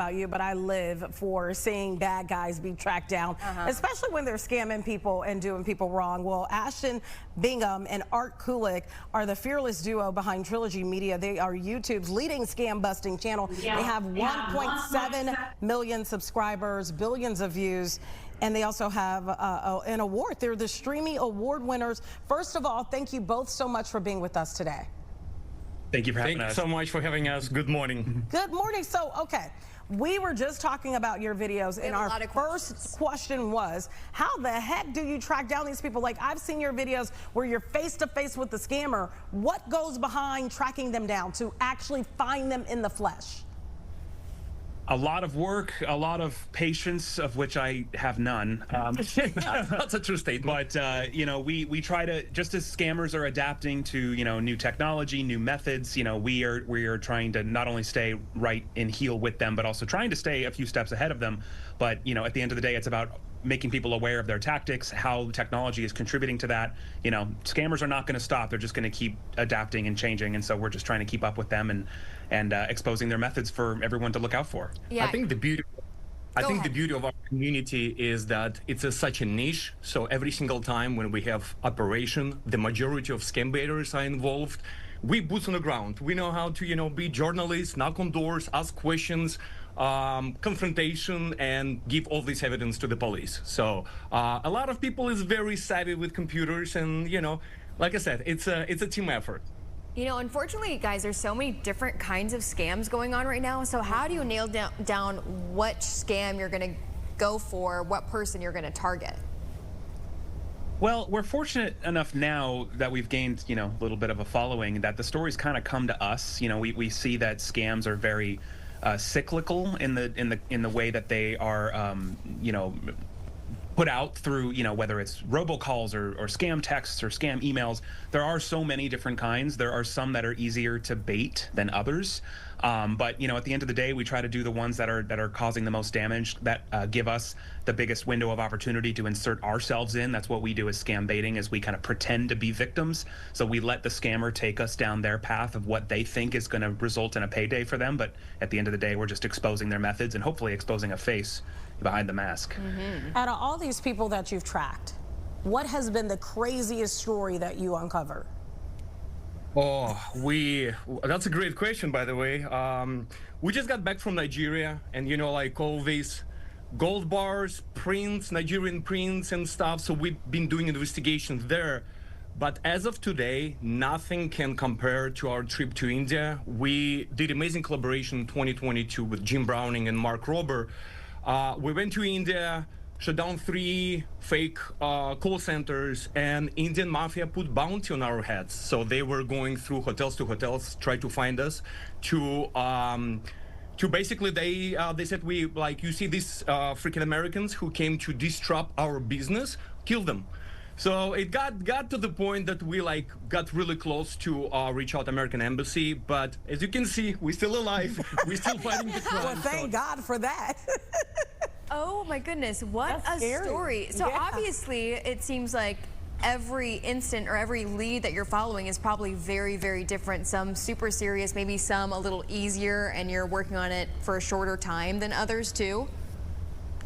About you, but I live for seeing bad guys be tracked down, especially when they're scamming people and doing people wrong. Well, Ashton Bingham and Art Kulik are the fearless duo behind Trilogy Media. They are YouTube's leading scam busting channel. They have 1.7 million subscribers, billions of views, and they also have an award. They're the Streamy Award winners. First of all, thank you both so much for being with us today. Thank you for having us. Thank you so much for having us. Good morning. Good morning. So, okay. We were just talking about your videos, and our first question was, how the heck do you track down these people? Like, I've seen your videos where you're face-to-face with the scammer. What goes behind tracking them down to actually find them in the flesh? A lot of work, a lot of patience, of which I have none. That's a true statement. But, you know, we try to, just as scammers are adapting to, you know, new technology, new methods, you know, we are trying to not only stay right in heel with them, but also trying to stay a few steps ahead of them. But, you know, at the end of the day, it's about making people aware of their tactics, how technology is contributing to that. You know, scammers are not going to stop. They're just going to keep adapting and changing. And so we're just trying to keep up with them and exposing their methods for everyone to look out for. Yeah. I think the beauty of our community is that it's such a niche. So every single time when we have operation, the majority of scam baiters are involved. We boots on the ground. We know how to, you know, be journalists, knock on doors, ask questions, confrontation, and give all this evidence to the police. So a lot of people is very savvy with computers, and, you know, like I said, it's a team effort. You know, unfortunately, guys, there's so many different kinds of scams going on right now. So how do you nail down what scam you're going to go for, what person you're going to target? Well, we're fortunate enough now that we've gained, you know, a little bit of a following, that the stories kind of come to us. You know, we see that scams are very cyclical in the way that they are, you know, put out through, you know, whether it's robocalls or scam texts or scam emails. There are so many different kinds. There are some that are easier to bait than others. But, you know, at the end of the day, we try to do the ones that are causing the most damage, that give us the biggest window of opportunity to insert ourselves in. That's what we do as scam baiting, is we kind of pretend to be victims. So we let the scammer take us down their path of what they think is going to result in a payday for them. But at the end of the day, we're just exposing their methods and hopefully exposing a face behind the mask. Out of all these people that you've tracked, what has been the craziest story that you uncovered? Oh, that's a great question, by the way. We just got back from Nigeria, and, you know, like all these gold bars, prints, Nigerian prints and stuff. So we've been doing investigations there. But as of today, nothing can compare to our trip to India. We did amazing collaboration in 2022 with Jim Browning and Mark Rober. We went to India, shut down 3 fake call centers, and Indian mafia put bounty on our heads. So they were going through hotels to hotels, try to find us, to basically they said, we, like, you see these freaking Americans who came to disrupt our business, kill them. So it got to the point that we got really close to reach out American embassy, but as you can see, we're still alive. We're still fighting the crime. Well, thank God for that. Oh my goodness, what a story. So obviously it seems like every instant or every lead that you're following is probably very, very different. Some super serious, maybe some a little easier, and you're working on it for a shorter time than others too.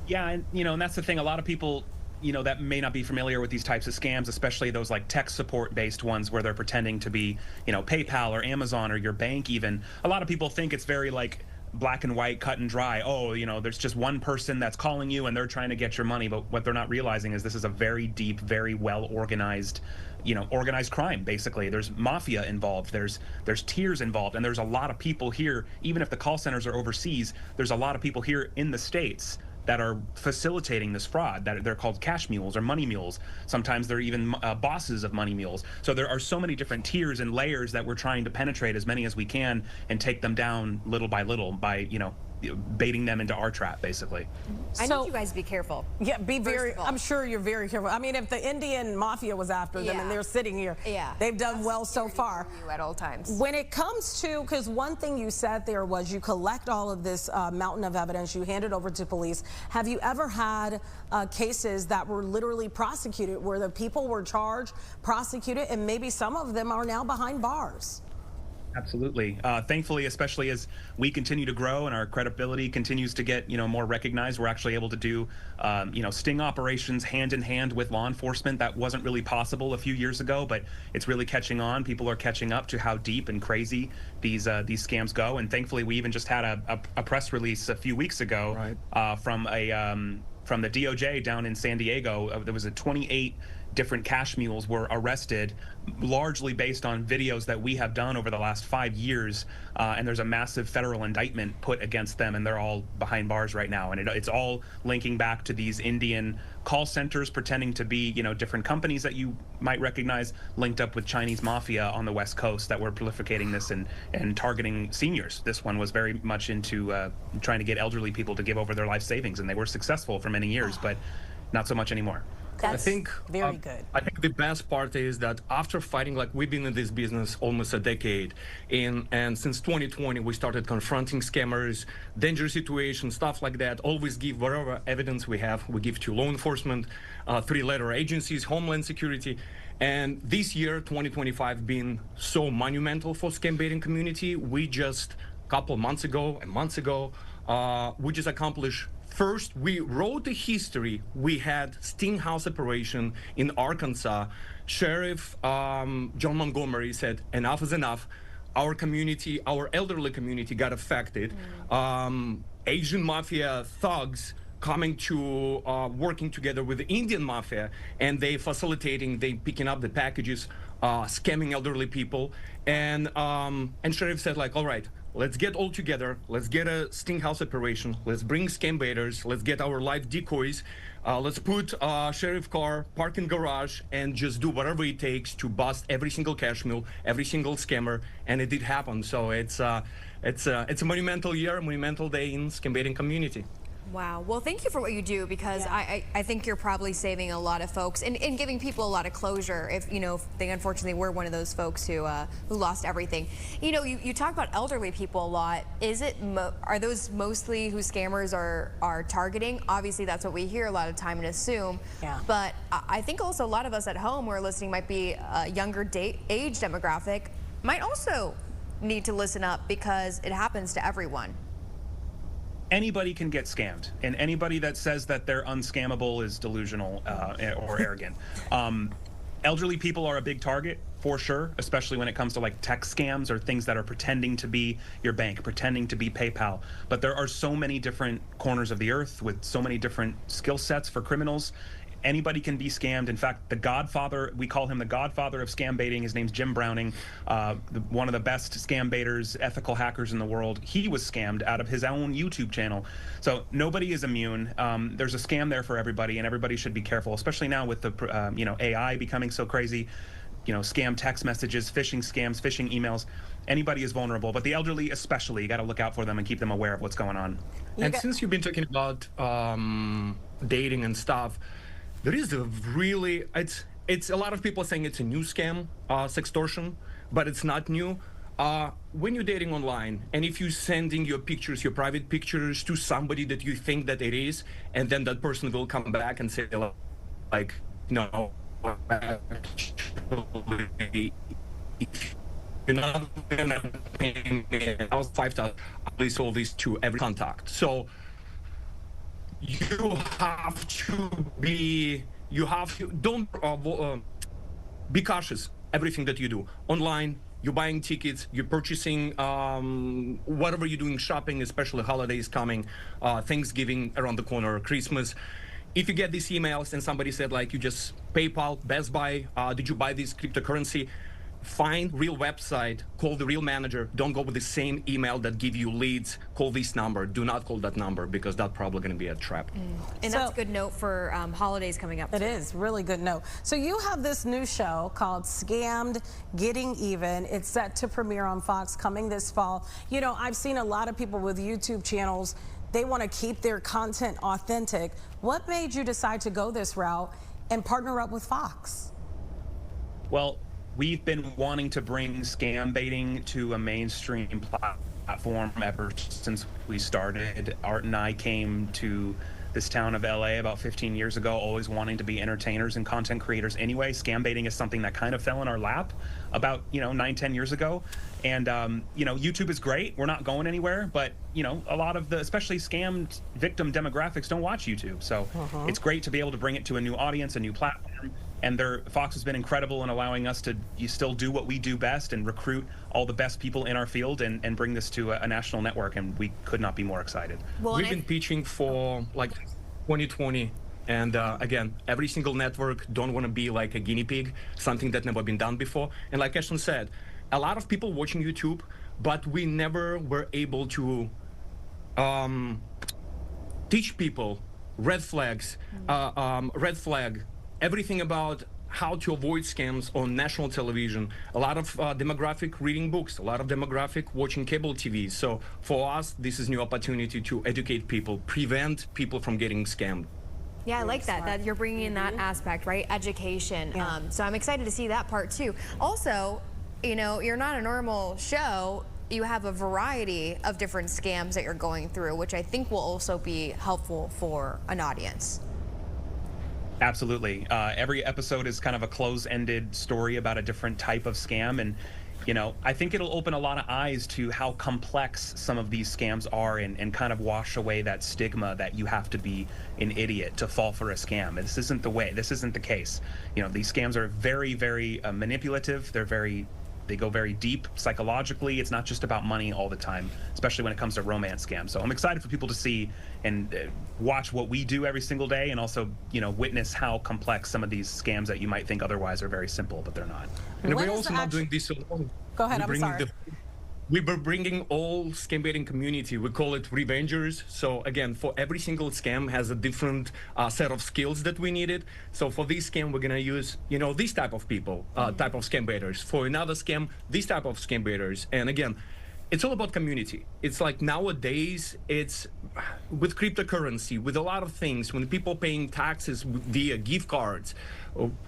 Yeah, and, you know, and that's the thing. A lot of people, you know, that may not be familiar with these types of scams, especially those like tech support based ones where they're pretending to be, you know, PayPal or Amazon or your bank even. A lot of people think it's very like black and white, cut and dry. Oh, you know, there's just one person that's calling you and they're trying to get your money. But what they're not realizing is this is a very deep, very well organized, you know, organized crime. Basically, there's mafia involved, there's tiers involved, and there's a lot of people here. Even if the call centers are overseas, there's a lot of people here in the States that are facilitating this fraud. That they're called cash mules or money mules. Sometimes they're even bosses of money mules. So there are so many different tiers and layers that we're trying to penetrate as many as we can and take them down little by, you know, baiting them into our trap, basically. I need you guys to be careful. Yeah, be very, I'm sure you're very careful. I mean, if the Indian mafia was after them and they're sitting here, they've done well so far. You at all times. When it comes to, because one thing you said there was you collect all of this mountain of evidence, you hand it over to police. Have you ever had cases that were literally prosecuted where the people were charged, prosecuted, and maybe some of them are now behind bars? Absolutely. Thankfully, especially as we continue to grow and our credibility continues to get, more recognized, we're actually able to do, sting operations hand in hand with law enforcement. That wasn't really possible a few years ago, but it's really catching on. People are catching up to how deep and crazy these scams go. And thankfully, we even just had a press release a few weeks ago from the DOJ down in San Diego. There was 28 different cash mules were arrested, largely based on videos that we have done over the last 5 years. And there's a massive federal indictment put against them, and they're all behind bars right now. And it's all linking back to these Indian call centers pretending to be, different companies that you might recognize, linked up with Chinese mafia on the West Coast that were prolificating this and targeting seniors. This one was very much into trying to get elderly people to give over their life savings, and they were successful for many years, but not so much anymore. That's very good. I think the best part is that after fighting, like we've been in this business almost a decade, and since 2020 we started confronting scammers, dangerous situations, stuff like that. Always give whatever evidence we have, we give to law enforcement, three-letter agencies, Homeland Security. And this year, 2025, been so monumental for scam baiting community. We just a couple months ago, we just accomplished. First, we wrote the history. We had sting house operation in Arkansas. Sheriff John Montgomery said, enough is enough. Our community, our elderly community got affected. Asian mafia thugs coming to working together with the Indian mafia, and they picking up the packages, scamming elderly people. And Sheriff said, like, all right, let's get all together. Let's get a sting house operation. Let's bring scam baiters. Let's get our live decoys. Let's put sheriff car, park in garage, and just do whatever it takes to bust every single cash mule, every single scammer. And it did happen. So it's a monumental year, a monumental day in scam baiting community. Wow. Well, thank you for what you do, because I think you're probably saving a lot of folks and giving people a lot of closure if, if they unfortunately were one of those folks who lost everything. You talk about elderly people a lot. Are those mostly who scammers are targeting? Obviously, that's what we hear a lot of time and assume. Yeah. But I think also a lot of us at home who are listening might be a younger age demographic, might also need to listen up, because it happens to everyone. Anybody can get scammed, and anybody that says that they're unscammable is delusional or arrogant. Elderly people are a big target for sure, especially when it comes to like tech scams or things that are pretending to be your bank, pretending to be PayPal. But there are so many different corners of the earth with so many different skill sets for criminals. Anybody can be scammed. In fact, the godfather, we call him the godfather of scam baiting. His name's Jim Browning, one of the best scam baiters, ethical hackers in the world. He was scammed out of his own YouTube channel. So nobody is immune. There's a scam there for everybody, and everybody should be careful, especially now with the AI becoming so crazy. Scam text messages, phishing scams, phishing emails. Anybody is vulnerable, but the elderly especially, you got to look out for them and keep them aware of what's going on. And since you've been talking about dating and stuff, there is it's a lot of people saying it's a new scam, sextortion, but it's not new. When you're dating online, and if you're sending your pictures, your private pictures, to somebody that you think that it is, and then that person will come back and say, like, no, actually, you're not gonna pay me $5,000. I sold this to every contact. So you have to be, don't be cautious. Everything that you do online, you're buying tickets, you're purchasing whatever you're doing, shopping, especially holidays coming, Thanksgiving around the corner, Christmas. If you get these emails and somebody said, like, you just PayPal, Best Buy, did you buy this cryptocurrency? Find real website, call the real manager. Don't go with the same email that give you leads. Call this number. Do not call that number, because that's probably going to be a trap. And that's a good note for holidays coming up. It is really good note. So you have this new show called Scammed Getting Even. It's set to premiere on Fox coming this fall. I've seen a lot of people with YouTube channels. They want to keep their content authentic. What made you decide to go this route and partner up with Fox? Well, we've been wanting to bring scam baiting to a mainstream platform ever since we started. Art and I came to this town of LA about 15 years ago, always wanting to be entertainers and content creators anyway. Scam baiting is something that kind of fell in our lap about 9-10 years ago. And YouTube is great, we're not going anywhere, but a lot of the especially scammed victim demographics don't watch YouTube, so it's great to be able to bring it to a new audience, a new platform. And Fox has been incredible in allowing us to still do what we do best and recruit all the best people in our field and bring this to a national network, and we could not be more excited. Well, we've been pitching for like 2020. And again, every single network don't want to be like a guinea pig, something that never been done before. And like Ashlyn said, a lot of people watching YouTube, but we never were able to teach people red flag, everything about how to avoid scams on national television. A lot of demographic reading books, a lot of demographic watching cable TV. So for us, this is new opportunity to educate people, prevent people from getting scammed. Yeah, I like that you're bringing in that aspect, right? Education. So I'm excited to see that part too. Also, you're not a normal show. You have a variety of different scams that you're going through, which I think will also be helpful for an audience. Absolutely. Every episode is kind of a close-ended story about a different type of scam, and I think it'll open a lot of eyes to how complex some of these scams are, and kind of wash away that stigma that you have to be an idiot to fall for a scam. This isn't the way. This isn't the case. These scams are very, very manipulative. They go very deep psychologically. It's not just about money all the time, especially when it comes to romance scams. So I'm excited for people to see and watch what we do every single day, and also, witness how complex some of these scams that you might think otherwise are very simple, but they're not. And we're also not doing this alone. Go ahead, I'm sorry. We were bringing all scam baiting community. We call it Revengers. So again, for every single scam has a different set of skills that we needed. So for this scam, we're gonna use, this type of people, type of scam baiters. For another scam, this type of scam baiters. And again, it's all about community. It's like nowadays, it's with cryptocurrency, with a lot of things, when people paying taxes via gift cards,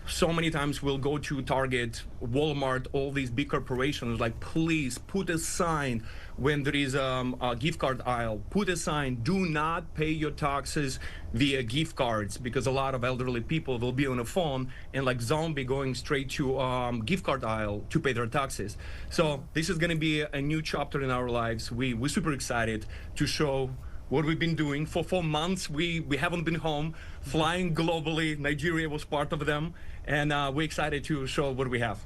so many times we'll go to Target, Walmart, all these big corporations, like, please put a sign when there is a gift card aisle, put a sign, do not pay your taxes via gift cards, because a lot of elderly people will be on a phone and like zombie going straight to gift card aisle to pay their taxes. So this is going to be a new chapter in our lives. We're super excited to show what we've been doing. For 4 months, we haven't been home, flying globally. Nigeria was part of them, and we're excited to show what we have.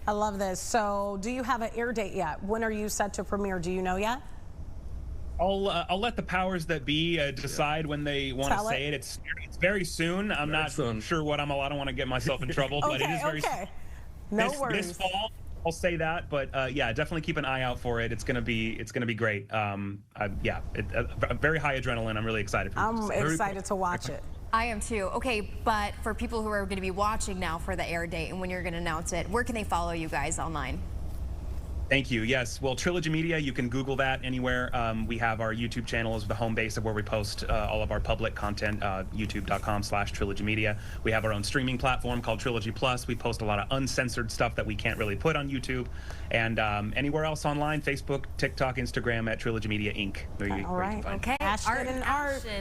I love this. So do you have an air date yet? When are you set to premiere? Do you know yet? I'll let the powers that be decide when they want to say it. It's very soon. I'm not sure what I'm allowed. I don't want to get myself in trouble, but it is very soon. No worries. This fall, I'll say that, but yeah, definitely keep an eye out for it. It's gonna be great. Yeah, very high adrenaline. I'm really excited for it. I'm excited to watch it. I am too. Okay, but for people who are going to be watching now for the air date and when you're going to announce it, where can they follow you guys online? Thank you. Yes. Well, Trilogy Media, you can Google that anywhere. We have our YouTube channel as the home base of where we post all of our public content, youtube.com/Trilogy Media. We have our own streaming platform called Trilogy Plus. We post a lot of uncensored stuff that we can't really put on YouTube. And anywhere else online, Facebook, TikTok, Instagram at Trilogy Media Inc. All right. Okay. Ashton and Art.